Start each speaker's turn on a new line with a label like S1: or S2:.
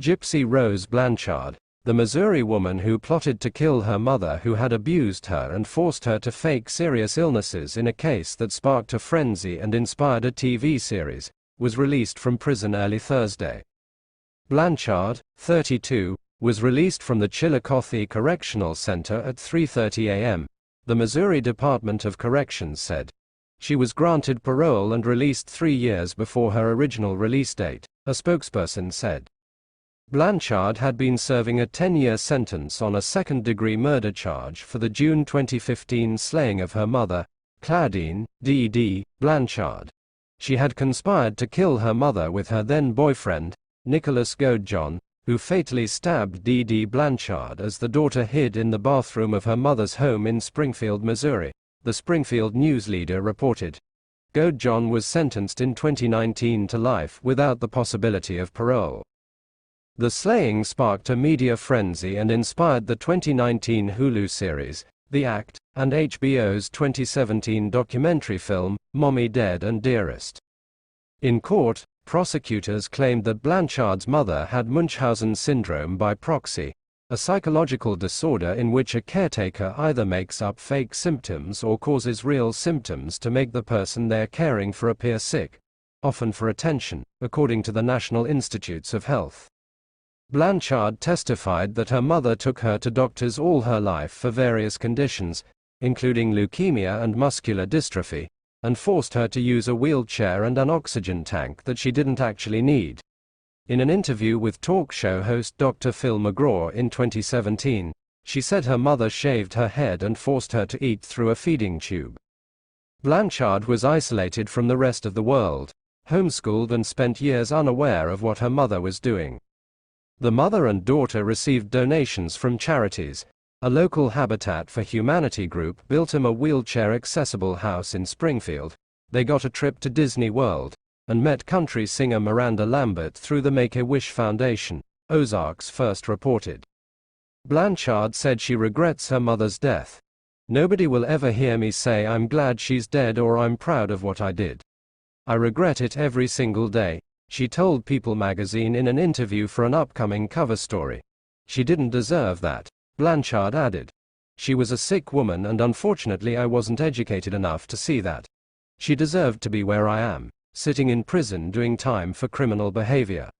S1: Gypsy Rose Blanchard, the Missouri woman who plotted to kill her mother who had abused her and forced her to fake serious illnesses in a case that sparked a frenzy and inspired a TV series, was released from prison early Thursday. Blanchard, 32, was released from the Chillicothe Correctional Center at 3:30 a.m., the Missouri Department of Corrections said. She was granted parole and released 3 years before her original release date, a spokesperson said. Blanchard had been serving a 10-year sentence on a second-degree murder charge for the June 2015 slaying of her mother, Claudine D.D. Blanchard. She had conspired to kill her mother with her then-boyfriend, Nicholas Godejohn, who fatally stabbed D.D. Blanchard as the daughter hid in the bathroom of her mother's home in Springfield, Missouri, the Springfield News Leader reported. Godejohn was sentenced in 2019 to life without the possibility of parole. The slaying sparked a media frenzy and inspired the 2019 Hulu series, The Act, and HBO's 2017 documentary film, Mommy Dead and Dearest. In court, prosecutors claimed that Blanchard's mother had Munchausen syndrome by proxy, a psychological disorder in which a caretaker either makes up fake symptoms or causes real symptoms to make the person they're caring for appear sick, often for attention, according to the National Institutes of Health. Blanchard testified that her mother took her to doctors all her life for various conditions, including leukemia and muscular dystrophy, and forced her to use a wheelchair and an oxygen tank that she didn't actually need. In an interview with talk show host Dr. Phil McGraw in 2017, she said her mother shaved her head and forced her to eat through a feeding tube. Blanchard was isolated from the rest of the world, homeschooled and spent years unaware of what her mother was doing. The mother and daughter received donations from charities. A local Habitat for Humanity group built him a wheelchair-accessible house in Springfield. They got a trip to Disney World, and met country singer Miranda Lambert through the Make-A-Wish Foundation, Ozarks First reported. Blanchard said she regrets her mother's death. "Nobody will ever hear me say I'm glad she's dead or I'm proud of what I did. I regret it every single day," she told People magazine in an interview for an upcoming cover story. "She didn't deserve that," Blanchard added. "She was a sick woman and unfortunately I wasn't educated enough to see that. She deserved to be where I am, sitting in prison doing time for criminal behavior."